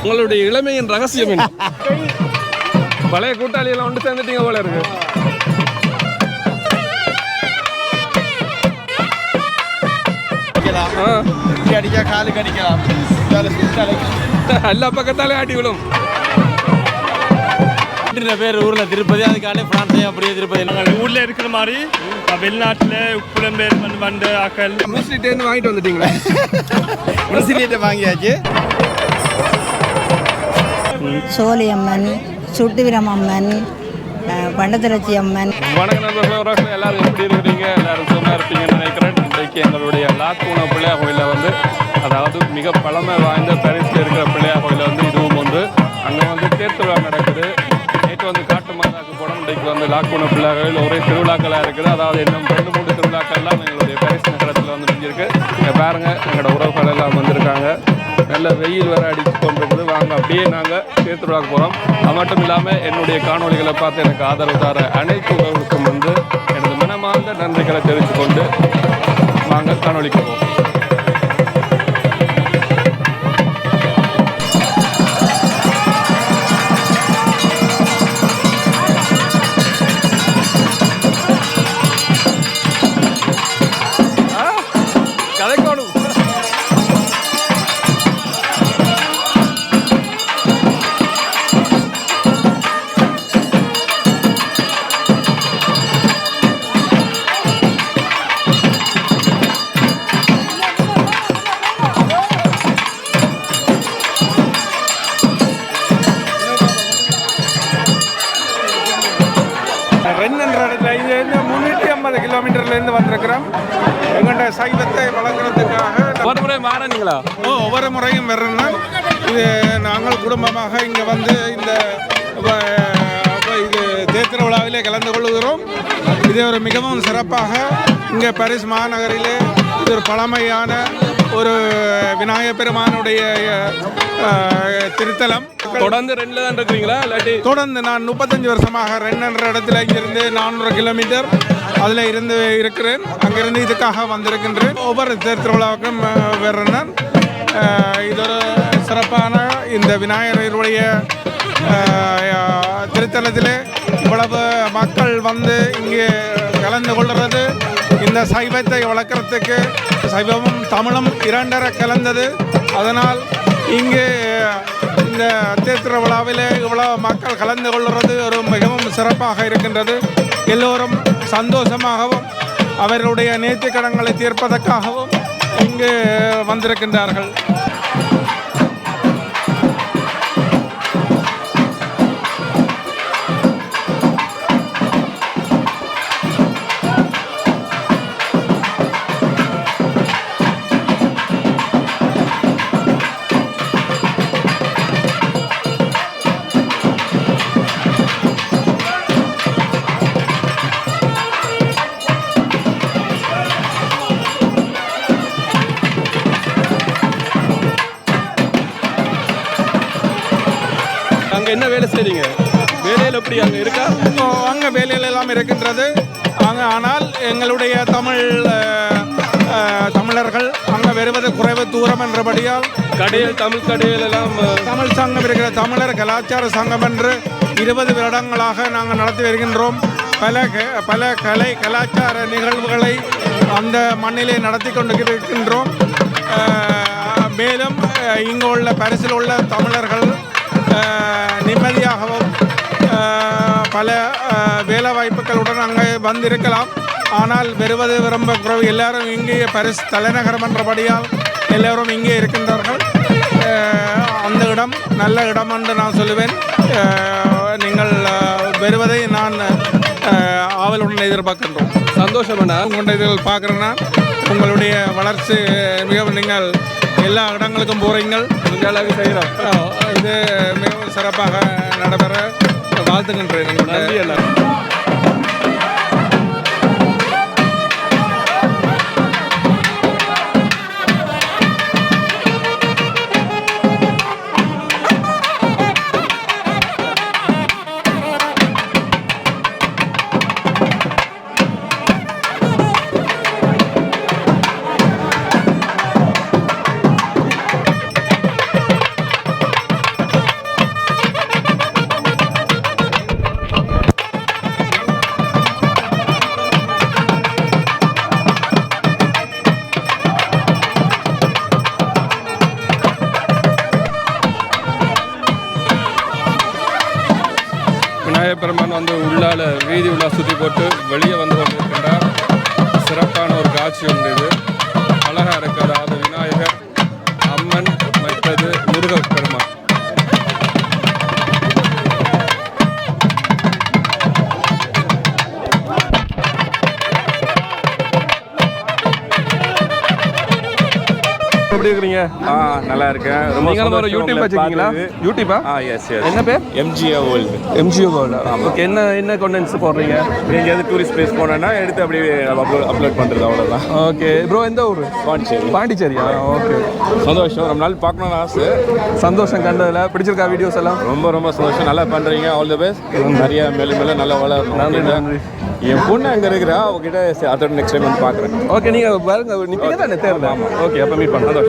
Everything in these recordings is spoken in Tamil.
உங்களுடைய இளமையின் ரகசியம் என்ன? பழைய கூட்டாளியெல்லாம் ஒன்று சேர்ந்துட்டீங்க போல இருக்கு. அடிக்க காலுக்கு அடிக்கலாம், எல்லா பக்கத்தாலே ஆட்டி விடும். பேர் ஊர்ல திருப்பதி, அதுக்கான பிரான்ஸ் அப்படியே திருப்பதி. ஊர்ல இருக்கிற மாதிரி வெளிநாட்டுல புலம்பெயர் வந்த ஆக்கள் மினிஸ்ட்ரிட்டேருந்து வாங்கிட்டு வந்துட்டீங்களா? மினிஸ்ட்ரிட்டே வாங்கியாச்சு. சோழியம்மன், சுட்டுவீரம் அம்மன், பண்டத்திரச்சி அம்மன். வணக்கம் நண்பர்களே, எல்லாரும் எப்படி இருக்கிறீங்க? எல்லாரும் சும்மா இருப்பீங்கன்னு நினைக்கிறேன். இன்றைக்கு எங்களுடைய லாக்கூன பிள்ளையார் கோயிலில் வந்து, அதாவது மிக பழமை வாய்ந்த பாரிஸில் இருக்கிற பிள்ளையார் கோயிலில் வந்து இதுவும் ஒன்று. அங்கே வந்து தேர்திருவிழா நடக்குது. நேற்று வந்து காட்டு மாதாக்கு போனோம். இன்றைக்கு வந்து லாக்கூன பிள்ளையார் கோயில் ஒரே திருவிழாக்களாக இருக்குது. அதாவது இன்னும் 2-3 திருவிழாக்கள்லாம் எங்களுடைய பாரிஸ் நகரத்தில் வந்து முடிஞ்சிருக்கு. இங்கே பாருங்கள், எங்களோட உறவுகள் எல்லாம் வந்திருக்காங்க. நல்ல வெயில் வேறு அடித்து கொண்டிருக்குது. வாங்க அப்படியே நாங்கள் தேர்திருவிழாக்கு போகிறோம். அது மட்டும் இல்லாமல் என்னுடைய காணொலிகளை பார்த்து எனக்கு ஆதரவு தர அனைத்து உறவுகளுக்கும் வந்து எனது மனமார்ந்த நன்றிகளை தெரிவித்துக் கொண்டு வாங்க காணொலிக்கு போவோம். கிலோமீட்டர்லேருந்து வந்திருக்கிறோம். எங்கள்கிட்ட சைவத்தை வளர்க்குறதுக்காக ஒவ்வொரு முறையும் வர்றோம்னா இது நாங்கள் குடும்பமாக இங்கே வந்து இந்த இது தேர்திருவிழாவிலே கலந்து கொள்கிறோம். இது ஒரு மிகவும் சிறப்பாக இங்கே பாரிஸ் மாநகரிலே இது ஒரு பழமையான ஒரு விநாயகப் பெருமானுடைய திருத்தலம். தொடர்ந்து ரெண்டில் தான் இருக்கிறீங்களா? இல்லாட்டி தொடர்ந்து நான் 35 வருஷமாக ரெண்டுன்ற இடத்துல இங்கிருந்து 400 கிலோமீட்டர் அதில் இருந்து இருக்கிறேன். அங்கிருந்து இதுக்காக வந்திருக்கின்றேன். ஒவ்வொரு திருவிழாவுக்கும் வர்றேன். இது ஒரு சிறப்பான இந்த விநாயகருடைய திருத்தலத்திலே இவ்வளவு மக்கள் வந்து இங்கே கலந்து கொள்கிறது. இந்த சைவத்தை வளர்க்குறதுக்கு சைவமும் தமிழும் இரண்டரை கலந்தது. அதனால் இங்கே இந்த திருவிழாவிலே இவ்வளவு மக்கள் கலந்து கொள்கிறது ஒரு மிகவும் சிறப்பாக இருக்கின்றது. எல்லோரும் சந்தோஷமாகவும் அவர்களுடைய நேர்த்திக் கடன்களை தீர்ப்பதற்காகவும் இங்கு வந்திருக்கின்றார்கள். என்ன வேலை செய்றீங்க? வேலையில் எப்படி அங்கே இருக்கா? அங்கே வேலையில் எல்லாம் இருக்கின்றது. ஆனால் எங்களுடைய தமிழர்கள் அங்கே வருவது குறைவு தூரம் என்றபடியால் கடையில் தமிழ் கடையில் எல்லாம் தமிழ் சங்கம் இருக்கிற தமிழர் கலாச்சார சங்கம் என்று 20 வருடங்களாக நாங்கள் நடத்தி வருகின்றோம். பல கலாச்சார நிகழ்வுகளை அந்த மண்ணிலே நடத்தி கொண்டு இருக்கின்றோம். மேலும் இங்கு உள்ள பாரிஸில் உள்ள தமிழர்கள் நிம்மதியாகவும் பல வேலை வாய்ப்புகளுடன் அங்கே வந்திருக்கலாம். ஆனால் வருவது ரொம்ப குறைவு. எல்லாரும் இங்கே பாரிஸ் தலைநகரம் என்றபடியால் எல்லோரும் இங்கே இருக்கின்றார்கள். அந்த இடம் நல்ல இடம் என்று நான் சொல்லுவேன். நீங்கள் வருவதை நான் ஆவலுடன் எதிர்பார்க்கின்றோம். சந்தோஷமாண்ணா உங்களுடைய இதில் பார்க்குறேன்னா உங்களுடைய வளர்ச்சி மிகவும் நீங்கள் எல்லா இடங்களுக்கும் போகிறீங்கள். செய்கிறோம். இது மிகவும் சிறப்பாக நடைபெற வாழ்த்துகின்றேன். நன்றி எல்லாரும். வீதி உலா சுற்றி போட்டு வெளியே வந்து கொண்டிருக்கின்றார். சிறப்பான ஒரு காட்சி உண்டு. இது அழகாக இருக்கு. அதாவது விநாயகர், அம்மன், மற்றது முருகப் பெருமான். எப்படி இருக்கீங்க? நல்லா இருக்கேன். நீங்க ஒரு யூடியூப் வச்சிருக்கீங்களா? யூடியூபா? Yes yes. என்ன பேர்? MGO world. MGO world. Okay. என்ன கண்டென்ட்ஸ் போடுறீங்க? எங்கேயாவது டூரிஸ்ட் பிளேஸ் போனோன்னா எடுத்து அப்படியே அப்லோட் பண்ணுறது, அவ்வளோதான். Okay bro. எந்த ஊர்? பாண்டிச்சேரி. பாண்டிச்சேரியா? ஓகே. சந்தோஷம். ரொம்ப நாள் பார்க்கணும்னு ஆசை. சந்தோஷம் கண்டதில். பிடிச்சிருக்கா வீடியோஸ் எல்லாம்? ரொம்ப ரொம்ப சந்தோஷம். நல்லா பண்ணுறீங்க. All the best. நிறைய மேலும் மேலும் நல்லா வளரணும். நன்றி நன்றி. என் பொண்ணு அங்கே இருக்கிறா. அவங்ககிட்ட அதோட நெக்ஸ்ட் டைம் வந்து பார்க்குறேன். ஓகே. நீங்கள் பாருங்க, நிற்பீங்க தானே தேர்தல்? ஆமாம். ஓகே. அப்போ மீட் பண்ணுறோம்.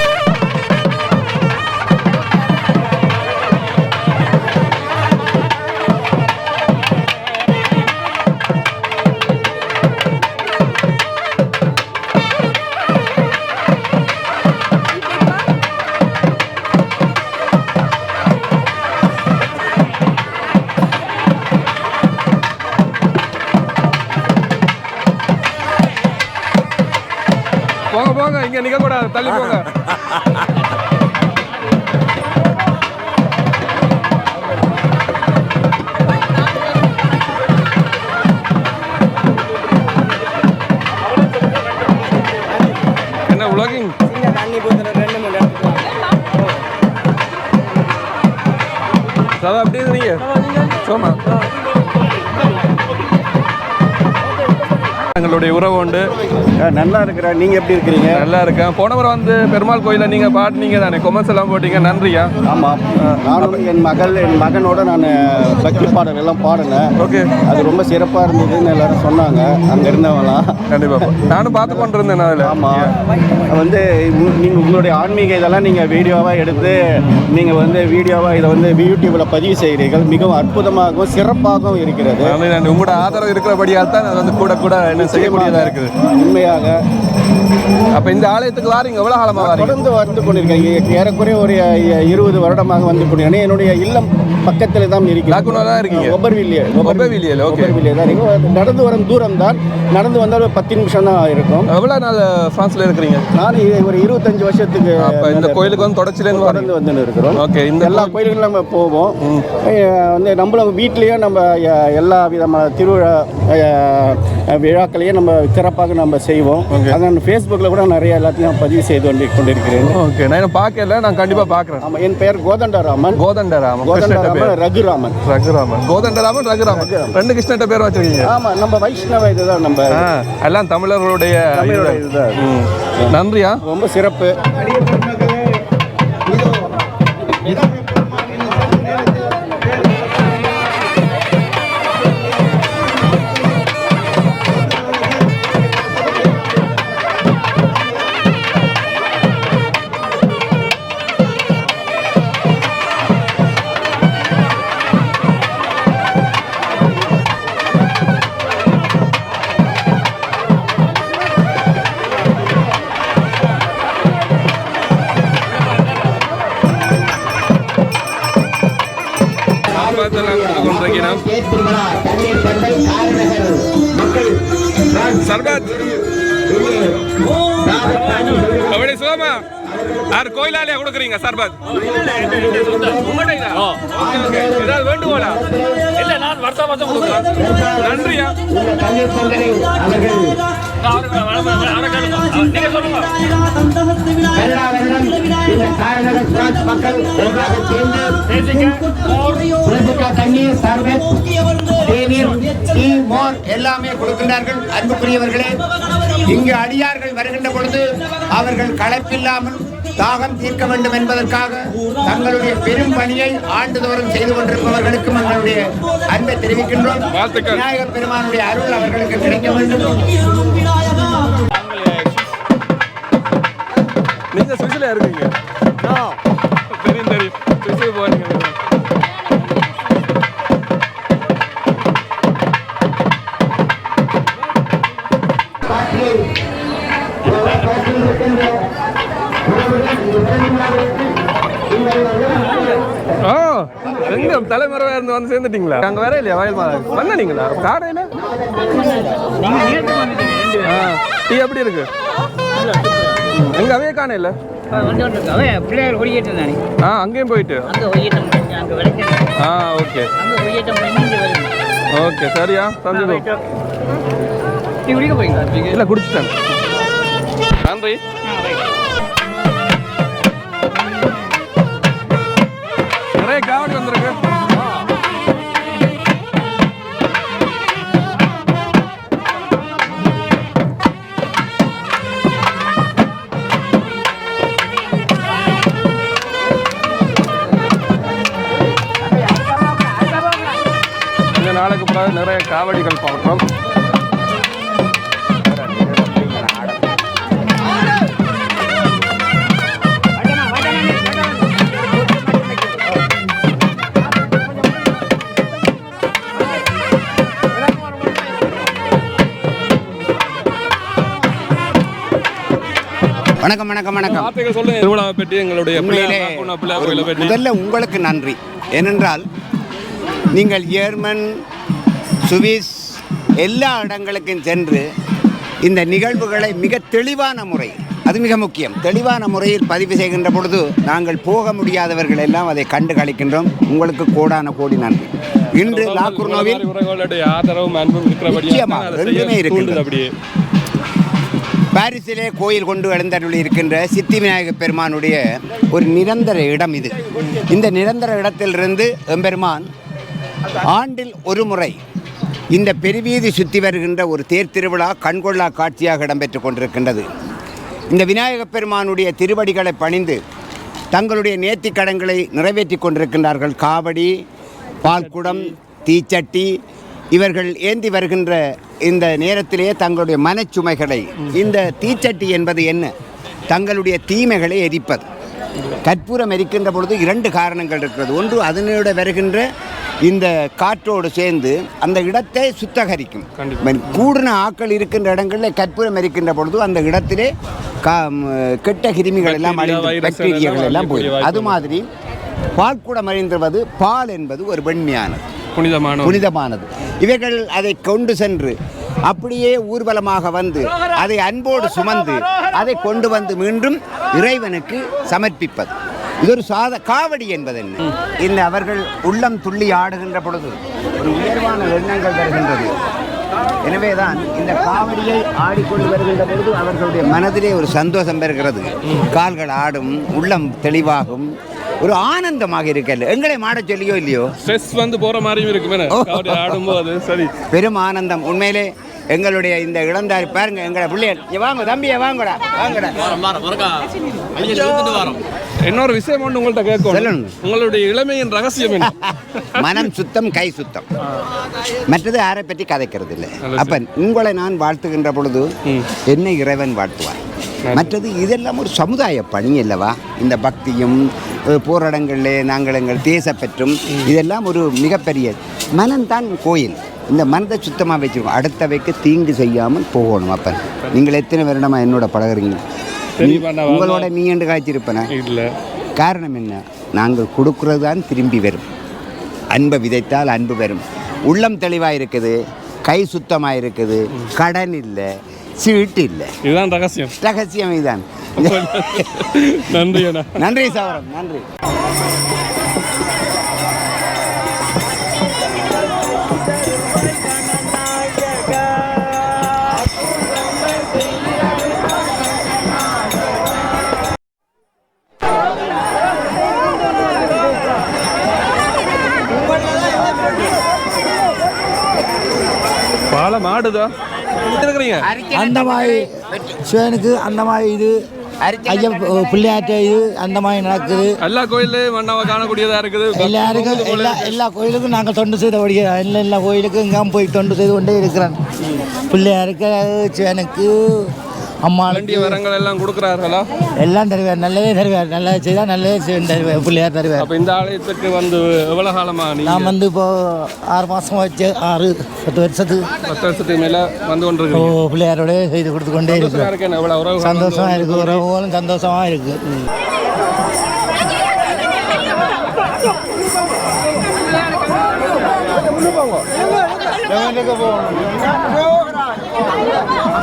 போங்க போங்க, இங்கே நிற்கக்கூடாது, தள்ளி போங்க. என்ன vlogging? சதா எப்படி இருக்கீங்க? சோமா எங்களுடைய உறவு உண்டு. நல்லா இருக்கிறேன். நீங்கள் எப்படி இருக்கிறீங்க? நல்லா இருக்கேன். போன முறை வந்து பெருமாள் கோயிலில் நீங்கள் பாடினீங்க தானே, கொமெண்ட்ஸ் எல்லாம் போட்டீங்க. நன்றியா. ஆமாம். நானும் என் மகனோட நான் பக்தி பாடல் எல்லாம் பாடினேன். ஓகே. அது ரொம்ப சிறப்பாக இருந்ததுன்னு எல்லாரும் சொன்னாங்க அங்கே இருந்தவங்களாம். கண்டிப்பாக நானும் பார்த்து கொண்டிருந்தேன் அதில். ஆமாம். வந்து நீங்கள் உங்களுடைய ஆன்மீக இதெல்லாம் நீங்கள் வீடியோவாக எடுத்து நீங்கள் வந்து வீடியோவாக இதை வந்து யூடியூப்பில் பதிவு செய்கிறீர்கள். மிகவும் அற்புதமாகவும் சிறப்பாகவும் இருக்கிறது. நன்றி நன்றி. உங்களோட ஆதரவு இருக்கிறபடியால் தான் அது வந்து கூட கூட என்ன செய்யக்கூடியதாக இருக்குது. உண்மையாக. அப்போ இந்த ஆலயத்துக்கு வாரீங்க எவ்வளோ காலமாக வாரீங்க? தொடர்ந்து வந்து கொண்டிருக்கேன். ஏறக்குறைய ஒரு 20 வருடமாக வந்து கொண்டிருக்கேன். என்னுடைய இல்லம் பக்கத்தில் தான் இருக்கிறேன். லாக்குனோ தான் இருக்கீங்க? ஒபர்வில்லியே. ஒபர்வில்லியே. ஓகே. ஒபர்வில்லியே தான் இருக்கு. நடந்து வரும் தூரம் தான். நடந்து வந்தால் 10 நிமிஷம் தான் இருக்கும். எவ்வளோ நாள் ஃப்ரான்ஸில் இருக்கிறீங்க? நான் ஒரு 25 வருஷத்துக்கு அப்போ இந்த கோயிலுக்கு வந்து தொடர்ச்சிலேருந்து தொடர்ந்து வந்து இருக்கிறோம். ஓகே. இந்த எல்லா கோயில்களும் நம்ம போவோம். வந்து நம்மளும் வீட்லேயே நம்ம எல்லா விதமான திருவிழா விழாக்களையும் நம்ம சிறப்பாக நம்ம செய்வோம். அதனால் ஃபேஸ்புக்கில் கூட நிறைய எல்லாத்தையும் பதிவு செய்து கொண்டிருக்கிறேன். ஓகே. நான் பார்க்கல, நான் கண்டிப்பாக பார்க்குறேன். ஆமாம். என் பெயர் கோதண்டராமன். கோதண்டராமன். ரகுராமன். ரகுராமன். கோதண்டராமன், ரகுராமன். ரெண்டு கிருஷ்ணட்ட பேர் வச்சிருக்கீங்க. ஆமாம். நம்ம வைஷ்ணவ இதுதான். நம்ம எல்லாம் தமிழர்களுடைய இதுதான். நன்றியா. ரொம்ப சிறப்பு. கோயிலாலே கொடுக்குறீங்க சர்பத்? ஏதாவது வேண்டுகோளா? இல்ல, நான் வருஷம் வருஷம் கொடுக்குறேன். நன்றியா. எல்லாமே கொடுக்கின்றார்கள். அன்புக்குரியவர்களே, இங்கு அடியார்கள் வருகின்ற பொழுது அவர்கள் களைப்பில்லாமல் தாகம் தீர்க்க வேண்டும் என்பதற்காக தங்களுடைய பெரும் பணியை ஆண்டுதோறும் செய்து கொண்டிருப்பவர்களுக்கும் எங்களுடைய அன்பை தெரிவிக்கின்றோம். விநாயகர் பெருமானுடைய அருள் அவர்களுக்கு கிடைக்க வேண்டும். நீங்க சுவிஸ்ல இருக்கீங்க? தெரியும் தெரியும். சுவிஸ்க்கு போறீங்க. எங்க தலைமறைவா இருந்து வந்து சேர்ந்துட்டீங்களா? அங்க வேற இல்லையா? வயல் வந்தீங்களா? காடையில டீ எப்படி இருக்கு? எங்க அவையே காண இல்ல. பிள்ளைகள் ஒழியிட்டு தானே அங்கேயும் போயிட்டு. ஓகே ஓகே சரியா சந்திப்போம். டீ குடிக்க போறீங்களா? இல்லை குடிச்சிட்டேன். நன்றி. நிறைய காவடி வந்திருக்கு. கொஞ்ச நாளுக்கு பிறகு நிறைய காவடிகள் பார்க்குறோம். வணக்கம் வணக்கம் வணக்கம். வார்த்தைகள் சொல்லுங்க. திருவிழாவை பற்றி எங்களுடைய முதல்ல உங்களுக்கு நன்றி. ஏனென்றால் நீங்கள் ஜெர்மன், சுவிஸ் எல்லா இடங்களுக்கும் சென்று இந்த நிகழ்வுகளை மிக தெளிவான முறை, அது மிக முக்கியம், தெளிவான முறையில் பதிவு செய்கின்ற பொழுது நாங்கள் போக முடியாதவர்கள் எல்லாம் அதை கண்டு கழிக்கின்றோம். உங்களுக்கு கோடான கோடி நன்றி. இன்று லாக்குர்னோவில் ரெண்டுமே இருக்கின்றது. பாரிஸிலே கோயில் கொண்டு எழுந்தருளி இருக்கின்ற சித்தி விநாயகப் பெருமானுடைய ஒரு நிரந்தர இடம் இது. இந்த நிரந்தர இடத்திலிருந்து எம்பெருமான் ஆண்டில் ஒரு முறை இந்த பெருவீதி சுற்றி வருகின்ற ஒரு தேர் திருவிழா கண்கொள்ளா காட்சியாக இடம்பெற்று கொண்டிருக்கின்றது. இந்த விநாயகப் பெருமானுடைய திருவடிகளை பணிந்து தங்களுடைய நேர்த்திக் கடன்களை நிறைவேற்றி கொண்டிருக்கின்றார்கள். காவடி, பால்குடம், தீச்சட்டி இவர்கள் ஏந்தி வருகின்ற இந்த நேரத்திலேயே தங்களுடைய மனச்சுமைகளை, இந்த தீச்சட்டி என்பது என்ன, தங்களுடைய தீமைகளை எரிப்பது. கற்பூரம் எரிக்கின்ற பொழுது 2 காரணங்கள் இருக்கிறது. ஒன்று, அதனோட வருகின்ற இந்த காற்றோடு சேர்ந்து அந்த இடத்தை சுத்தகரிக்கும். கூடின ஆக்கள் இருக்கின்ற இடங்களில் கற்பூரம் எரிக்கின்ற பொழுது அந்த இடத்திலே கெட்ட கிருமிகள் எல்லாம் அழிந்து பாக்டீரியாக்கள் எல்லாம் போயிடும். அது மாதிரி பால்குடம் அறிந்துவது, பால் என்பது ஒரு வெண்மையானது, புனிதமானது. இவர்கள் அதை கொண்டு சென்று அப்படியே ஊர்வலமாக வந்து அதை அன்போடு சுமந்து அதை கொண்டு வந்து மீண்டும் இறைவனுக்கு சமர்ப்பிப்பது. இது ஒரு காவடி என்பது என்ன, இந்த அவர்கள் உள்ளம் துள்ளி ஆடுகின்ற பொழுது ஒரு உயர்வான எண்ணங்கள் வருகின்றது. எனவேதான் இந்த காவடியை ஆடிக்கொண்டு வருகின்ற பொழுது அவர்களுடைய மனதிலே ஒரு சந்தோஷம் பெறுகிறது. கால்கள் ஆடும், உள்ளம் தெளிவாகும், ஒரு ஆனந்தமாக இருக்கல. எங்களை மாட சொல்லியோ இல்லையோ ஸ்ட்ரெஸ் வந்து போற மாதிரியும் இருக்கு ஆடும்போது. சரி, பெரும் ஆனந்தம். உண்மையிலே எங்களுடைய இந்த இளந்தாரி பாருங்க, எங்களை பிள்ளைகள் வாங்க தம்பியை வாங்கடா வாங்கடா. இன்னொரு விஷயம் ஒன்று உங்கள்கிட்ட கேட்கணும். உங்களுடைய இளமையின் ரகசியம் என்ன? மனம் சுத்தம், கை சுத்தம். மற்றது யாரை பற்றி கதைக்கிறது இல்லை. அப்ப உங்களை நான் வாழ்த்துகின்ற பொழுது என்னை இறைவன் வாழ்த்துவார். மற்றது இதெல்லாம் ஒரு சமுதாய பணி அல்லவா. இந்த பக்தியும் போராட்டங்களிலே நாங்கள் எங்கள் தேசப்பற்றும் இதெல்லாம் ஒரு மிகப்பெரிய மனம்தான் கோயில். இந்த மனதை சுத்தமாக வச்சுருக்கோம். அடுத்தவைக்கு தீங்கு செய்யாமல் போகணும். அப்போ நீங்கள் எத்தனை வருடமாக என்னோட பழகுறீங்க? உங்களோட நீ என்று காய்ச்சிருப்பேன் இல்லை. காரணம் என்ன? நாங்கள் கொடுக்குறது தான் திரும்பி வரும். அன்பை விதைத்தால் அன்பு வரும். உள்ளம் தெளிவாக இருக்குது, கை சுத்தமாக இருக்குது, கடன் இல்லை, சீட்டு இல்லை. இதுதான் ரகசியம். ரகசியம் இதுதான். நன்றி நன்றி சவரம், நன்றி. பாலம் ஆடுதா இருக்கிறீங்க? அந்த மாதிரி சிவனுக்கு அந்த மாதிரி இது ஐயா பிள்ளையாட்ட இது அந்த மாதிரி நடக்குது. எல்லா கோயிலையும் மன்னவை காணக்கூடியதா இருக்குது. எல்லாருக்கும் எல்லா கோயிலுக்கும் நாங்கள் தொண்டு செய்தபடியே எல்லா கோயிலுக்கும் இங்காம போய் தொண்டு செய்து கொண்டே இருக்கிறேன். பிள்ளையாருக்கு, சிவனுக்கு, அம்மாளுக்கு வரங்கள் எல்லாம் கொடுக்குறார்களா? எல்லாம் தருவார், நல்லதே தருவார். நல்லது செய்தால் நல்லதே தருவார், பிள்ளையார் தருவார். அப்போ இந்த ஆலயத்துக்கு வந்து எவ்வளோ காலமாக? நான் வந்து இப்போ 6 மாதம் வச்சு 10 வருஷத்துக்கு மேலே வந்து கொண்டு பிள்ளையாரோட செய்து கொடுத்து கொண்டே இருக்கு. சந்தோஷமாக இருக்குது, உறவுகளும் சந்தோஷமாக இருக்குது.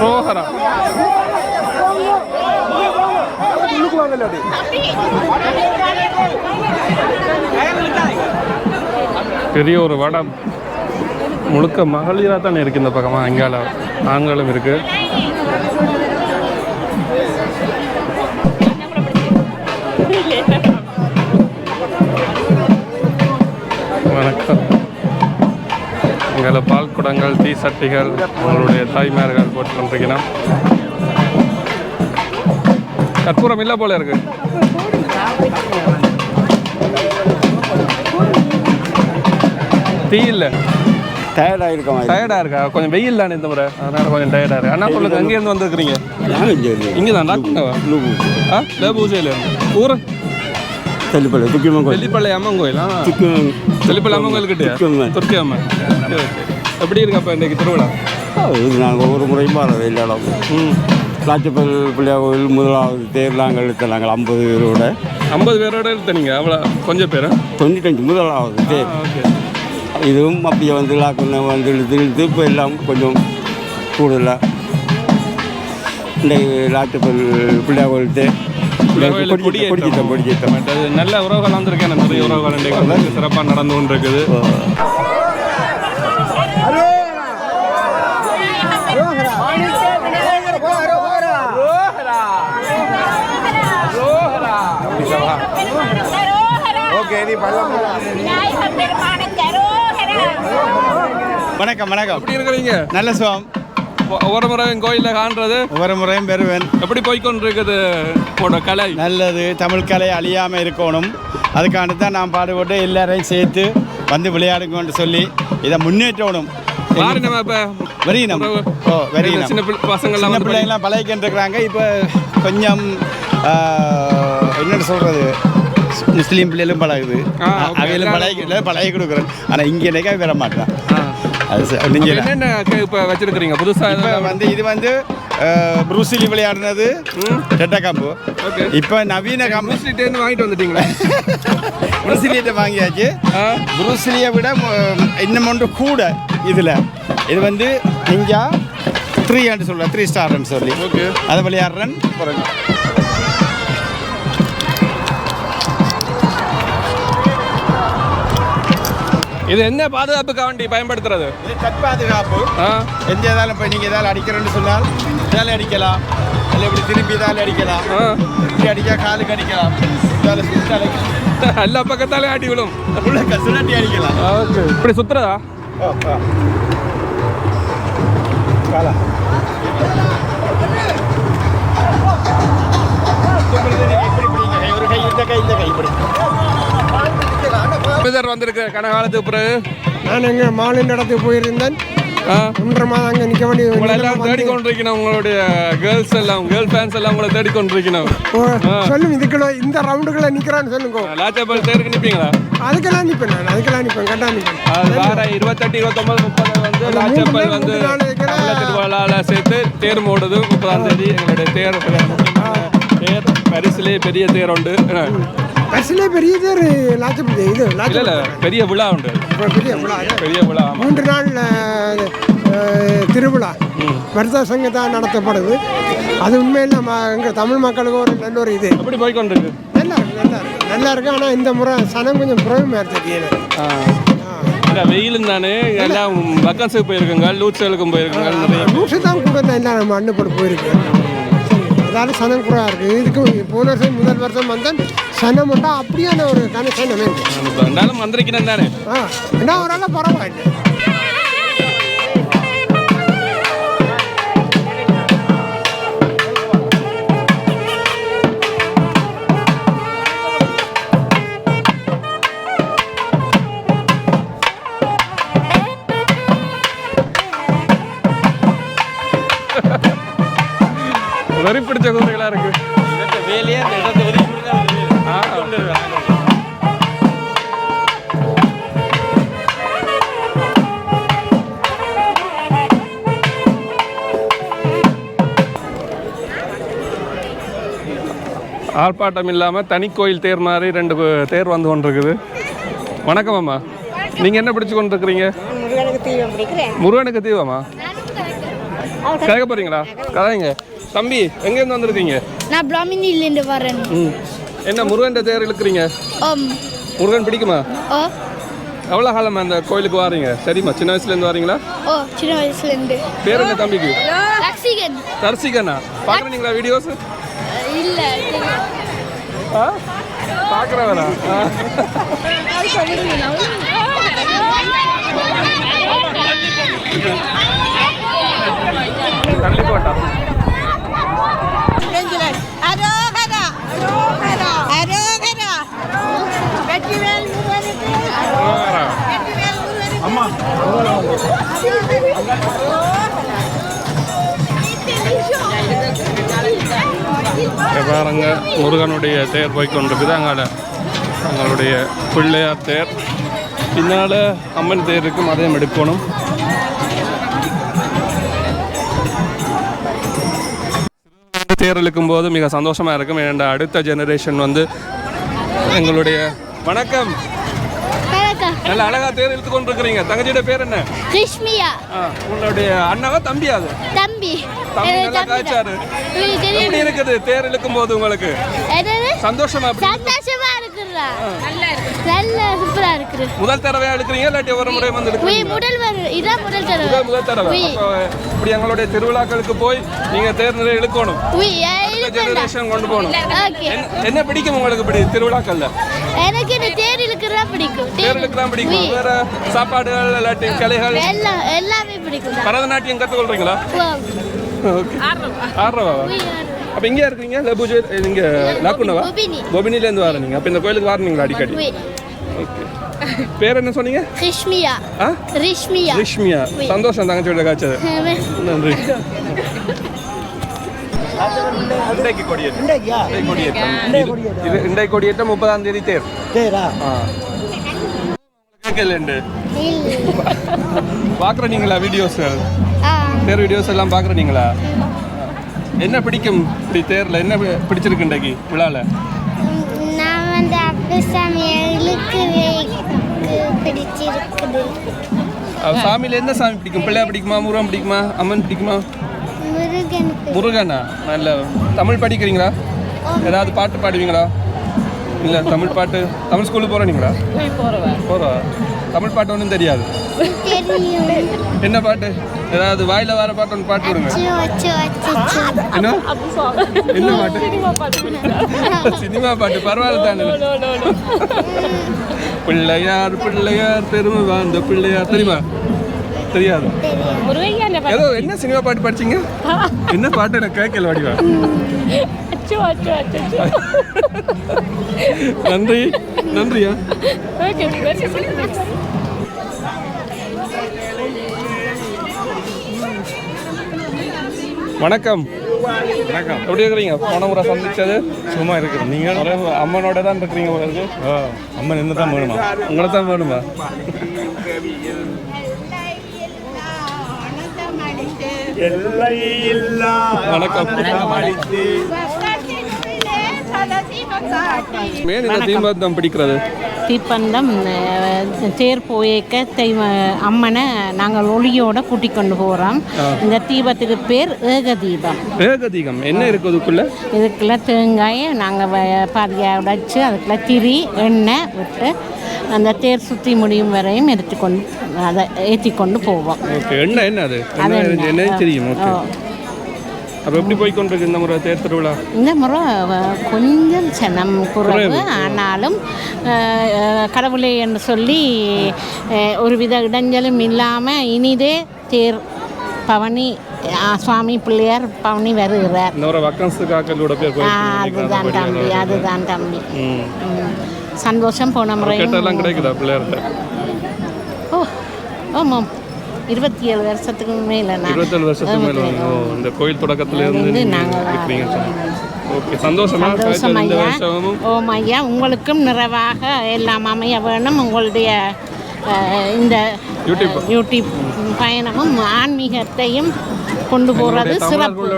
ரோஹரா பெரிய ஒரு வடம் முழுக்க மகளிராக தானே இருக்குது இந்த பக்கமாக அங்கால ஆண்களும் இருக்குது. வணக்கம். இங்கே பால் குடங்கள், டீ சட்டிகள் அவங்களுடைய தாய்மார்கள் போட்டு கொண்டிருக்கணும். கற்பூரம் இல்லை போல இருக்கு. டீ இல்லை. டயர்டாக இருக்கோம். டயர்டாக இருக்கா? கொஞ்சம் வெயில் தானே இந்த முறை, அதனால் கொஞ்சம் டயர்டாக இருக்கு. அண்ணா சொல்லுங்க, எங்கேருந்து வந்துருக்குறீங்க? இங்கே தான் டாக்டர்வா? ஆ லேபூசையில் ஊர் தெல்லிப்பள்ளி தெல்லிப்பள்ளி அம்மன் கோயில். தெல்லிப்பள்ளி அம்மன் கோயில் கிட்டே துர்க்கி அம்மன். எப்படி இருக்கு அப்போ இன்றைக்கு திருவிழா? இது நாங்கள் ஒவ்வொரு முறையும் வெள்ளாடம் லாச்சப்பல் பிள்ளையார் கோயில் முதலாவது தேர் நாங்கள் இழுத்த நாங்கள் 50 பேரோட 50 பேரோட இழுத்தனீங்க? அவ்வளோ கொஞ்சம் பேர்? 95 முதலாவது தேர். ஓகே. இதுவும் அப்படியே வந்து லாக்குன்னு வந்து இழுத்து இப்போ எல்லாம் கொஞ்சம் கூடுதலாக இன்றைக்கு லாச்சப்பல் பிள்ளையார் கோயில் தேர் நல்ல உறவுகள் வந்திருக்கேன். நிறைய உறவுகள் இன்றைக்கு சிறப்பாக நடந்து கொண்டு இருக்குது. வணக்கம் வணக்கம். எப்படி இருக்கிறீங்க? நல்ல சுகம். ஒவ்வொரு முறையும் கோயிலில் காண்றது ஒவ்வொரு முறையும் பெறுவேன். எப்படி போய்கொண்டிருக்குது கலை? நல்லது. தமிழ் கலை அழியாமல் இருக்கணும். அதுக்காண்டி தான் நான் பாடுபட்டு எல்லாரையும் சேர்த்து வந்து விளையாடுங்கன்னு சொல்லி இதை முன்னேற்றணும். சின்ன பிள்ளைங்களாம் பழகிக்கிட்டு இருக்கிறாங்க. இப்போ கொஞ்சம் என்னென்னு சொல்கிறது, முஸ்லீம் பிள்ளைகளும் பழகுது. அவையிலும் பழகி கொடுக்குறேன். ஆனால் இங்கே நினைக்க வர மாட்டேன். அது நீங்கள் என்னென்ன இப்போ வச்சிருக்கிறீங்க புதுசாக? இப்போ வந்து இது வந்து ப்ரூஸ்லி விளையாடுனது ரெட்டை கம்பு. இப்போ நவீன கம்பு வாங்கிட்டு வந்துட்டீங்களா? ப்ரூஸ்லியை வாங்கியாச்சு. ப்ரூஸ்லியை விட இன்னும் ஒன்று கூட இதில் இது வந்து நிஞ்சா 3 சொல்கிறேன், 3 ஸ்டார்ன்னு சொல்லி அதை விளையாடுறேன். இது என்ன பாதுகாப்புக்காக வேண்டி பயன்படுத்துறது? இது தற்பாதுகாப்பு. எந்த ஏதாலும் இப்போ நீங்கள் ஏதாவது அடிக்கிறேன்னு சொன்னால் இதால் அடிக்கலாம், இல்லை இப்படி திரும்பி இதால் அடிக்கலாம், இப்படி அடிக்க காலுக்கு அடிக்கலாம், எல்லா பக்கத்தாலே அடி விடும். சுழட்டி அடிக்கலாம். ஓகே. இப்படி சுத்துறதா? காலா ஒரு கை இந்த கை இந்த கை இப்படி வந்திருக்கு. கனகாலத்துக்கு பிறகு நான் எங்க மாலின் இடத்துக்கு போயிருந்தேன். 1.5 மாதம் அங்கே நிற்க வேண்டிய எல்லாம் தேடிக்கொண்டிருக்கணும். உங்களுடைய கேர்ள்ஸ் எல்லாம், கேர்ள் ஃபேன்ஸ் எல்லாம் உங்களை தேடிக்கொண்டிருக்கணும். சொல்லும் இதுக்குள்ள இந்த ரவுண்டுக்குள்ள நிற்கிறான்னு சொல்லுங்க. லாச்சப்பல் தேருக்கு நிற்பீங்களா? அதுக்கெல்லாம் நிற்பேன். நான் அதுக்கெல்லாம் நிற்பேன். கரெக்டாக நிற்பேன். வார 28, 29, 30 வந்து லாச்சப்பல் வந்து திருவிழாவில் சேர்த்து தேர் மூடுது. 30ஆம் தேதி எங்களுடைய தேர் பரிசிலே பெரிய தேர் உண்டு. பரிசிலே பெரிய தேர் லாச்சப்பல் இது இல்லை பெரிய விழா உண்டு. பெரிய விழா 3 நாள் திருவிழா வருஷ சங்கத்தான் நடத்தப்படுது. அது உண்மையில் எங்கள் தமிழ் மக்களுக்கு ஒரு நல்ல ஒரு இது. எப்படி போய்கொண்டிருக்கு? நல்லா இருக்கு. ஆனால் இந்த முறை சனம் கொஞ்சம் குறைவுமே தெரியல. இல்லை வெயிலும் தானே. எல்லாம் வக்கன்ஸுக்கு போயிருக்குங்க, லூட்ஸுகளுக்கும் போயிருக்குங்க. லூட்ஸு தான் கூட தான் எல்லாம் நம்ம அண்ணுப்பட்டு போயிருக்கு. அதாவது சனம் குறைவாக இருக்குது. இதுக்கு போன வருஷம் முதல் வருஷம் வந்தால் சனம் மட்டும் அப்படியான ஒரு கனெக்ஷன் இருந்தாலும் வந்திருக்கிறேன் தானே. என்ன ஒரு பரவாயில்லை. வெறி பிடிச்ச குதிரைகளாக இருக்கு. வேலையே அந்த இடத்தை ஒதுக்கி ஆர்ப்பாட்டம் இல்லாமல் தனி கோயில் தேர் மாதிரி 2 தேர் வந்து கொண்டிருக்குது. வணக்கம் அம்மா, நீங்கள் என்ன பிடிச்சி கொண்டிருக்கிறீங்க? தீபம் பிடிக்கிறேன். முருகனுக்கு தீபமா கேட்க போறீங்களா? கதைங்க தம்பி, எங்கேருந்து வந்திருக்கீங்க? நான் பிராமினிலேருந்து வரேன். என்ன முருகன் தேர் இழுக்கிறீங்க? முருகன் பிடிக்குமா? எவ்வளோ காலமா அந்த கோயிலுக்கு வாரீங்க? சரிம்மா, சின்ன வயசுலேருந்து வரீங்களா? சின்ன வயசுலேருந்து. பேர் என்ன தம்பிக்கு? ரக்ஷிகன். தர்சிகனா? பார்க்குறீங்களா வீடியோஸ்? இல்லை பார்க்குறவரா? தள்ளி போட்டா பாருங்க, முருகனுடைய தேர் போய்கொண்டிருக்குது. அங்கால அவங்களுடைய பிள்ளையார் தேர், பின்னால் அம்மன் தேர் இருக்கும், அதையும் எடுக்கணும். தேர் இழுக்கும் போது மிக சந்தோஷமாக இருக்கும். ஏன்னா அடுத்த ஜெனரேஷன் வந்து எங்களுடைய வணக்கம் நல்ல அழகா தேர் இழுத்து கொண்டு இருக்கிறீங்க. தங்கச்சியோட பேர் என்ன? கிருஷ்மியா. உங்களுடைய அண்ணாவா தம்பியா? அது தம்பி. நல்லா காய்ச்சாரு. எப்படி இருக்குது தேர் இழுக்கும் போது உங்களுக்கு? சந்தோஷமா சந்தோஷமா இருக்குறா. நல்ல சூப்பரா இருக்கு. முதல் தடவையா இழுக்கிறீங்க இல்லாட்டி ஒரு முறை வந்து இழுக்கிறீங்க? முதல் தடவை. இப்படி எங்களுடைய திருவிழாக்களுக்கு போய் நீங்க தேர் நிறைய இழுக்கணும். ஜெனரேஷன் கொண்டு போகணும். என்ன பிடிக்கும் உங்களுக்கு இப்படி திருவிழாக்கள்ல? எனக்கு இந்த தேர் இழுக்கிறதா பிடிக்கும். தேர் இழுக்கிறதா பிடிக்கும். வேற சாப்பாடுகள் இல்லாட்டி கலைகள் எல்லாமே பிடிக்கும். பரதநாட்டியம் கற்றுக்கொள்றீங்களா? ஓகே. ஆடுறவா? அப்போ இங்கே இருக்கீங்க? இல்லை பூஜை இங்கே லாக்குனவா? பொபினிலேருந்து வர நீங்கள். அப்போ இந்த கோயிலுக்கு வரணுங்களா அடிக்கடி? ஓகே. பேர் என்ன சொன்னீங்க? ரிஷ்மியா. ரிஷ்மியா. ரிஷ்மியா. சந்தோஷம் தங்கச்சியோட காய்ச்சது. நன்றி. இன்றைக்கு கொடியேற்றம். இன்றைக்கு கொடியேற்றம் 30ஆம் தேதி தேர். தேரா? கேட்கலண்டு பார்க்குறீங்களா வீடியோஸ்? தேர் வீடியோஸ் எல்லாம் பார்க்குறீங்களா? என்ன பிடிக்கும் இப்படி தேரில்? என்ன பிடிச்சிருக்கு இன்றைக்கு விழாவில்? நான் வந்து அப்பசாமிகளுக்கு பிடிச்சிருக்குது. சாமியில் என்ன சாமி பிடிக்கும்? பிள்ளையா பிடிக்குமா? முருகன் பிடிக்குமா? அம்மன் பிடிக்குமா? முருகன். முருகனா? நல்ல தமிழ் படிக்கிறீங்களா? ஏதாவது பாட்டு பாடுவீங்களா? இல்லை தமிழ் பாட்டு. தமிழ் ஸ்கூலுக்கு போகிறீங்களா? போகிறா. தமிழ் பாட்டு ஒன்றும் தெரியாது. என்ன பாட்டு? ஏதாவது வாயில வர பாட்டு ஒன்று பாட்டு விடுங்க. என்ன என்ன பாட்டு? சினிமா பாட்டு. பரவாயில்ல தானே. பிள்ளையார் பிள்ளையார் பெருமை வாழ்ந்த பிள்ளையார் தெரியுமா? தெரியாது. ஏதோ என்ன சினிமா பாட்டு படிச்சீங்க? என்ன பாட்டு எனக்கு கேட்கல வடிவா. நன்றி. நன்றியா. வணக்கம். வணக்கம். எப்படி இருக்கிறீங்க? போன முறை சந்திச்சது சும்மா இருக்கிறேன். நீங்கள் அம்மனோட தான் இருக்கிறீங்க உங்களுக்கு? அம்மன் என்ன தான் வேணுமா? உங்களை தான் வேணுமா? வணக்கம். மேன் இந்த தீபந்தம் பிடிக்கிறது? தீப்பந்தம் தேர் போயக்க அம்மனை நாங்கள் ஒளியோட கூட்டிக் கொண்டு போகிறோம். இந்த தீபத்துக்கு பேர் ஏகதீபம். ஏகதீபம் என்ன இருக்குது இதுக்குள்ள? இதுக்குள்ள தேங்காயை நாங்கள் பாதியாக உடைச்சு அதுக்குள்ள திரி எண்ணெய் விட்டு அந்த தேர் சுற்றி முடியும் வரையும் அதை ஏற்றி கொண்டு போவோம். ஓகே. எண்ணெய் என்ன? அது என்ன தெரியும்? ஓகே. அப்போ எப்படி போய்கொண்டிருக்கு இந்த முறை தேர் திருவிழா? இந்த முறை கொஞ்சம் சனம் குறைவு. ஆனாலும் கடவுளை என்று சொல்லி ஒருவித இடைஞ்சலும் இல்லாமல் இனிதே தேர் பவனி சுவாமி பிள்ளையார் பவனி வருகிறார். அதுதான் தம்பி, அதுதான் தம்பி. சந்தோஷம். போன முறை கிடைக்குதா பிள்ளையார்கிட்ட? ஓ ஆமாம், 27 வருஷத்துக்கு மேலே. 27 வருஷத்துக்கு மேலே இந்த கோயில் தொடக்கத்திலேருந்து நாங்கள். ஓகே. சந்தோஷமா? ஓம் ஐயா, உங்களுக்கும் நிறைவாக எல்லாம் அமைய வேணும். உங்களுடைய இந்த யூடியூப் பயணமும் ஆன்மீகத்தையும் கொண்டு போகிறது சிறப்பு.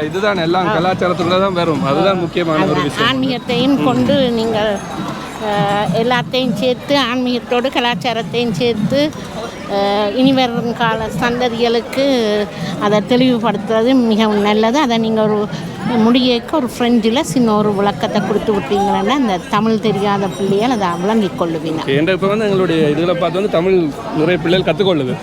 இதுதான் எல்லாம் கலாச்சாரத்துல தான் வரும். அதுதான் முக்கியமான ஒரு விஷயம். ஆன்மீகத்தையும் கொண்டு நீங்கள் எல்லாத்தையும் சேர்த்து, ஆன்மீகத்தோடு கலாச்சாரத்தையும் சேர்த்து இனி வரும் கால சந்ததிகளுக்கு அதை தெளிவுபடுத்துறது மிகவும் நல்லது. அதை நீங்கள் ஒரு முடியேக்க ஒரு ஃப்ரெஞ்சில் சின்ன ஒரு விளக்கத்தை கொடுத்து விட்டீங்கன்னா அந்த தமிழ் தெரியாத பிள்ளைகள் அதை விளங்கிக் கொள்ளுவீங்க. ஏன்னா இப்போ வந்து எங்களுடைய இதில் பார்த்து வந்து தமிழ் நிறைய பிள்ளைகள் கற்றுக்கொள்ளுது.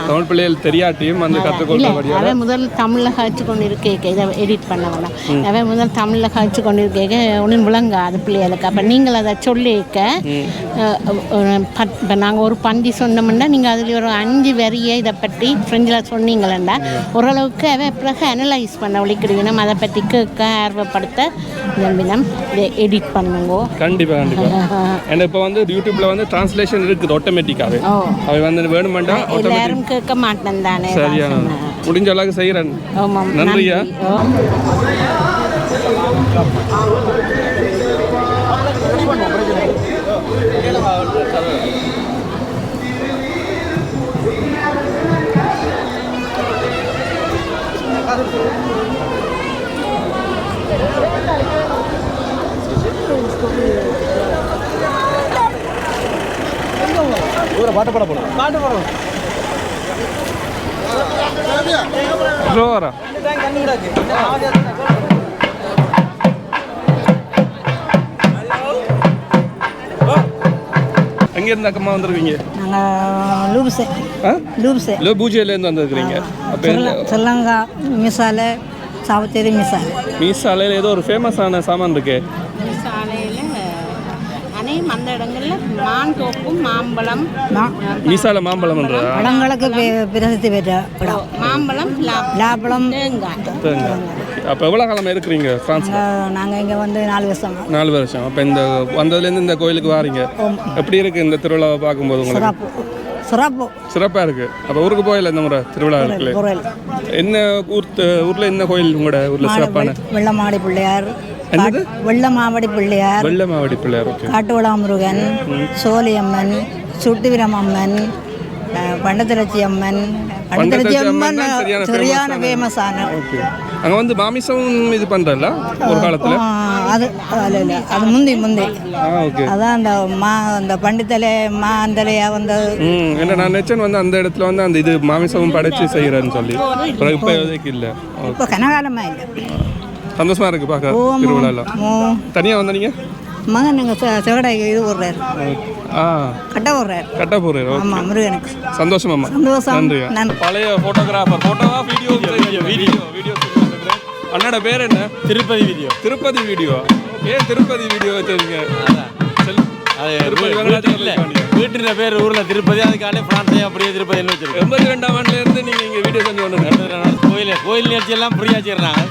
தமிழ் பிள்ளைகள் தெரியாட்டியும் வந்து கற்றுக்கொள்ள அவன் முதல் தமிழில் காய்ச்சி கொண்டு இருக்கேக்க இதை எடிட் பண்ண வேணாம். அவன் முதல் தமிழில் காய்ச்சி கொண்டு இருக்கேக்க ஒன்றும் விளங்காது பிள்ளைகளுக்கு. அப்போ நீங்கள் அதை சொல்லிக்க இப்போ நாங்கள் ஒரு பந்தி சொன்னோம்னா நீங்கள் அதில் ஒரு 5 வரியை இதை பற்றி ஃப்ரெஞ்சில் சொன்னீங்களா ஓரளவுக்கு அவன் பிறகு அனலைஸ் பண்ண ஒழிக்கிடுவினம். அதை பற்றி கேட்க ஆர்வப்படுத்த நம்பினம் இதை எடிட் பண்ணுங்க. கண்டிப்பாக கண்டிப்பாக. ஏன்னா இப்போ வந்து யூடியூப்பில் வந்து டிரான்ஸ்லேஷன் இருக்குது ஆட்டோமேட்டிக்காகவே. அவை வந்து வேணுமெண்டா எல்லாரும் கேட்க மாட்டேன் தானே. சரியான முடிஞ்ச அளவுக்கு செய்கிறேன். நன்றியா. பாட்டு பாட போகணும். பாட்டு பாடணும். ஜோரா எங்கே இருந்து அக்கம்மா வந்துருவீங்க? நாங்கள் பூஜையிலேருந்து வந்துருக்குறீங்க. அப்போ ஸ்ரீலங்கா மிசாலை சாவத்தேரி மீசாலையில் ஏதோ ஒரு ஃபேமஸான சாமான் இருக்கு. அந்த இடங்களில் மாந்தோப்பும் மாம்பழம் மீசால மாம்பழம்ன்ற பழங்களுக்கு பிரசித்தி பெற்ற மாம்பழம் லாபழம் தேங்காய். அப்போ எவ்வளோ காலமாக இருக்கிறீங்க ஃப்ரான்ஸில்? நாங்கள் இங்கே வந்து 4 வருஷம். அப்போ இந்த வந்ததுலேருந்து இந்த கோயிலுக்கு வாரீங்க. எப்படி இருக்குது இந்த திருவிழாவை பார்க்கும்போது உங்களுக்கு? சிறப்பாக இருக்குது. அப்போ ஊருக்கு போயில இந்த முறை திருவிழா இருக்குல்ல, என்ன ஊரில் என்ன கோயில் உங்களோட ஊரில் சிறப்பான? வெள்ளமாடி பிள்ளையார், வெள்ளமாவடி பிள்ளையார், காட்டுவளா முருகன், சோழியம்மன், சுட்டுவிரம் அம்மன், பண்டத்திரச்சி அம்மன். சரியான ஃபேமஸான. அங்கே வந்து மாமிசம் இது பண்ணுறல ஒரு காலத்தில். அது முந்தி அதான் அந்த பண்டித்தலை அந்தலையா வந்தது. என்ன நான் நினைச்சேன் வந்து அந்த இடத்துல வந்து அந்த இது மாமிசமும் படைச்சு செய்கிறேன்னு சொல்லி. இப்போ எதுக்கு இல்லை, இப்போ கனகாலமாக இல்லை. சந்தோஷமா இருக்கு பார்க்க திருவிழாலாம். தனியாக வந்தீங்க? மகன் எங்கள் செவடை இது போடுறாரு, கட்ட போடுறாரு. ஆமாம், முருகனுக்கு சந்தோஷமாம்மா. நன்றி. பழைய ஃபோட்டோகிராஃபர். ஃபோட்டோவா வீடியோ அண்ணோட பேர் என்ன? திருப்பதி வீடியோ. ஏன் திருப்பதி வீடியோ வச்சிருக்கீங்க? வீட்டில் பேர் ஊரில் திருப்பதி, அதுக்காண்டி ஃப்ரான்ஸே அப்படியே திருப்பதி வச்சிருக்கோம். 82ஆம் ஆண்டுலேருந்து நீங்கள் இங்கே வீடியோ செஞ்சு கொண்டு கோயில் நிகழ்ச்சியெல்லாம் ஃப்ரீயாக வச்சுருந்தாங்க.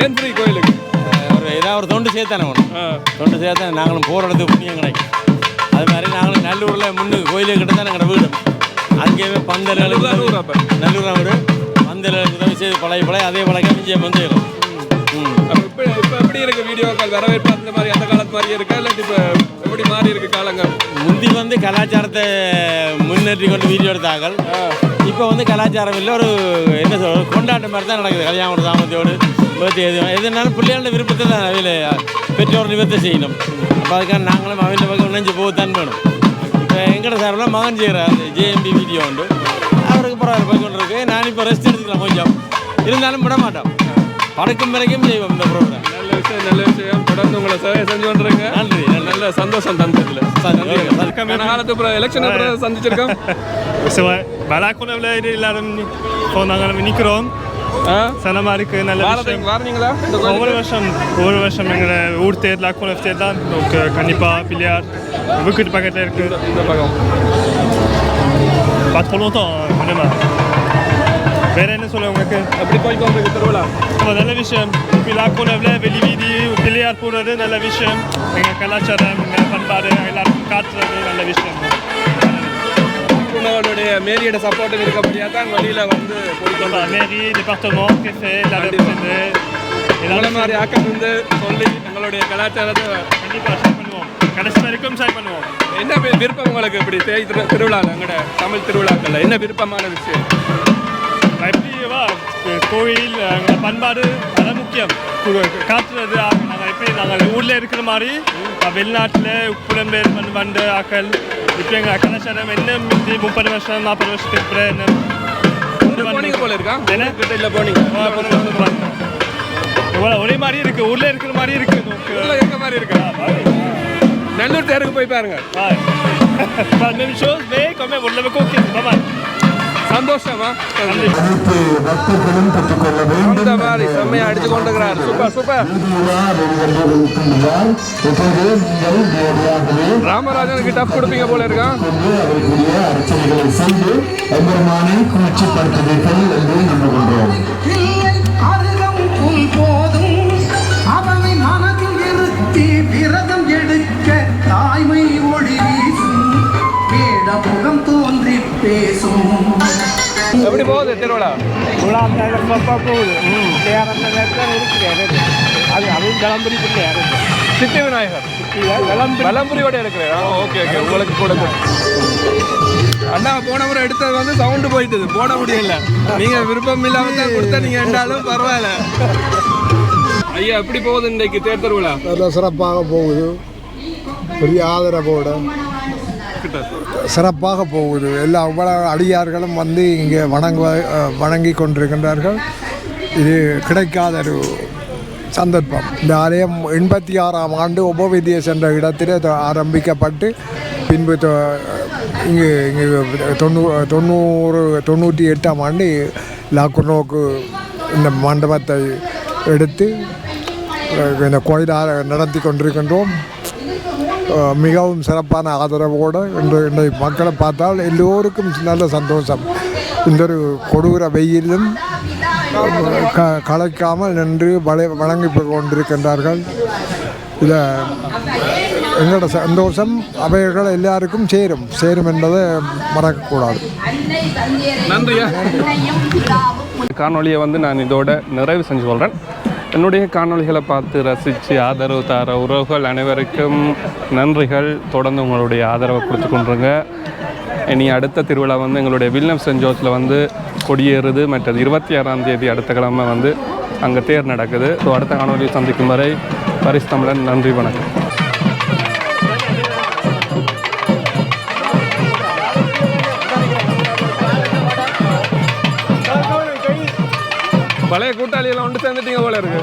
ஏன் ஃப்ரீ கோயிலுக்கு? ஏதாவது ஒரு தொண்டு சேர்த்தானே தொண்டு சேர்த்தா நாங்களும் போகிற இடத்துக்கு புண்ணியம் கிடைக்கும். அது மாதிரி நாங்களும் நல்லூரில் முன்னுக்கு கோயிலுக்கு கிட்ட தான் எங்களோட வீடு. அங்கேயுமே பந்தல் நல்லூர் வீடு பந்தல் உதவி செய்து பழைய அதே பழக்கம் இங்கே வந்துடும். இப்போ எப்படி இருக்குது வீடியோக்கள் வரவேற்பு? அந்த மாதிரி அந்த காலத்து மாதிரியே இருக்கா இல்லாட்டி இப்போ எப்படி மாறி இருக்கு காலங்கள்? முந்தி வந்து கலாச்சாரத்தை முன்னேற்றி கொண்டு வீடியோ எடுத்தார்கள். இப்போ வந்து கலாச்சாரம் இல்லை, ஒரு என்ன சொல்ற கொண்டாட்டம் மாதிரி தான் நடக்குது. கல்யாணம் தாமத்தோடு எதுனாலும் பிள்ளைகளோட விருப்பத்தை தான் அவையில் பெற்றோர் நிவர்த்தி செய்யணும். அப்போ அதுக்காக நாங்களும் அவையில் பக்கம் இணைஞ்சு போகத்தான் வேணும். இப்போ எங்கட சார்பில் மகன் செய்கிறார் ஜேஎம்பி வீடியோ உண்டு, அவருக்கு பரவாயில்ல போய் கொண்டு இருக்கு. நான் இப்போ ரெஸ்ட் எடுத்துக்கலாம் கொஞ்சம், இருந்தாலும் விட மாட்டோம், படக்கும் வரைக்கும் செய்வோம் இந்த ப்ரோக்ராம். நல்ல விஷயம். தொடர்ந்து உங்களை சேவை செஞ்சு கொண்டிருங்க. நன்றி. நல்ல சந்தோஷம் தந்ததில். காலத்து எலெக்ஷன் சந்திச்சிருக்கோம். பலாக்குணவில் எல்லாரும் நாங்கள் நிற்கிறோம். சனமாக இருக்குது. நல்ல வாரீங்களா? ஒவ்வொரு வருஷம் எங்களை ஊர் தேர் லாக்குணவ் தேர் தான் கண்டிப்பாக பிள்ளையார் வீட்டு பக்கத்தில் இருக்குது. இந்த பக்கம் பார்த்து வேற என்ன சொல்ல உங்களுக்கு? அப்படி போய்க்கொண்டு திருவிழா நல்ல விஷயம். இப்போ லாக்குணவில் வெளி வீதி பிள்ளையார் போடுறது நல்ல விஷயம். எங்கள் கலாச்சாரம், எங்கள் பண்பாடு எல்லாருக்கும் காட்டுறது நல்ல விஷயம். உணவனுடைய மேரியோட சப்போர்ட் இருக்க முடியாது தான் வழியில் வந்து போய்க்கொண்டு மேரி டிபார்ட்மெண்ட் ப்ரிஃபே எல்லாரும் எல்லா மாதிரி ஆக்கம் வந்து சொல்லி எங்களுடைய கலாச்சாரத்தை கண்டிப்பாக ஷேர் பண்ணுவோம். கடைசி வரைக்கும் ஷேர் பண்ணுவோம். என்ன விருப்பம் உங்களுக்கு? இப்படி திருவிழாவில் எங்களோட தமிழ் திருவிழாக்களில் என்ன விருப்பமான விஷயம்? எப்படிவா கோயில் எங்கள் பண்பாடு அதான் முக்கியம் காட்டுறது. நாங்கள் எப்படி நாங்கள் ஊரில் இருக்கிற மாதிரி வெளிநாட்டில் புலம்பெயர் வந்த ஆக்கள் இப்போ எங்கள் கலாச்சாரம் என்ன 30 வருஷம் 40 வருஷத்துக்கு அப்புறம் என்ன போனீங்க போல இருக்கா என்ன கிட்ட இல்லை போனீங்க ஒரே மாதிரி இருக்கு ஊர்ல இருக்கிற மாதிரி இருக்கு ஊர்ல இருக்க மாதிரி இருக்கா நல்லூர் தேருக்கு போய் பாருங்க même chose mais quand même on l'avait conquis pas mal சந்தோஷமா அந்த மாதிரி செம்மையா அடிச்சு கொண்டுக்கிறார் சூப்பர் சூப்பர் ராமராஜனுக்கு டஃப் கொடுப்பீங்க போல இருக்கான் விரதம் எடுக்க தாய்மை ஒளி வீசும் முகம் தோன்றி பேசும். எப்படி போகுது திருவிழா? போகுது அது அதுவும் விளம்பரி பிள்ளையாரு சித்தி விநாயகர் விளம்பரியோட இருக்கிறேன். ஓகே ஓகே உங்களுக்கு கூட அண்ணா போன முறை எடுத்தது வந்து சவுண்டு போயிட்டுது போட முடியல. நீங்கள் விருப்பம் இல்லாமல் தான் கொடுத்தா நீங்கள் ரெண்டாலும் பரவாயில்ல. ஐயா எப்படி போகுது இன்றைக்கு தேர் திருவிழா? நல்லா சிறப்பாக போகுது. பெரிய ஆதரவோட சிறப்பாக போகுது. எல்லா அவ்வளவு அடியார்களும் வந்து இங்கே வணங்கி கொண்டிருக்கின்றார்கள். இது கிடைக்காத ஒரு சந்தர்ப்பம். இந்த ஆலயம் 86ஆம் ஆண்டு உபவிதியஸ் என்ற இடத்தில் ஆரம்பிக்கப்பட்டு பின்பு இங்கு 98ஆம் ஆண்டு லாக்குர்னோக்கு இந்த மண்டபத்தை எடுத்து இந்த கோயிலாக நடத்தி கொண்டிருக்கின்றோம். மிகவும் சிறப்பான ஆதரவோடு இன்றைய மக்களை பார்த்தால் எல்லோருக்கும் நல்ல சந்தோஷம். இந்த ஒரு கொடூர வெயிலும் கலைக்காமல் நின்று வழங்கி கொண்டிருக்கின்றார்கள். இதை எங்களோட சந்தோஷம் அவைகள் எல்லாருக்கும் சேரும் என்பதை மறக்கக்கூடாது. நன்றியா. காணொலியை வந்து நான் இதோட நிறைவு செஞ்சு கொள்கிறேன். என்னுடைய காணொலிகளை பார்த்து ரசித்து ஆதரவு தர உறவுகள் அனைவருக்கும் நன்றிகள். தொடர்ந்து உங்களுடைய ஆதரவை கொடுத்து கொண்டுருங்க. இனி அடுத்த திருவிழா வந்து எங்களுடைய வில்லியம் சென்ட் ஜோர்ஜில் வந்து கொடியேறுது. மற்றது 26ஆம் தேதி அடுத்த கிழமை வந்து அங்கே தேர் நடக்குது. ஸோ அடுத்த காணொலியை சந்திக்கும் வரை பரிசு தமிழன். நன்றி, வணக்கம். பழைய கூட்டாளியெல்லாம் ஒன்று சேர்ந்துட்டீங்க போல இருக்கு.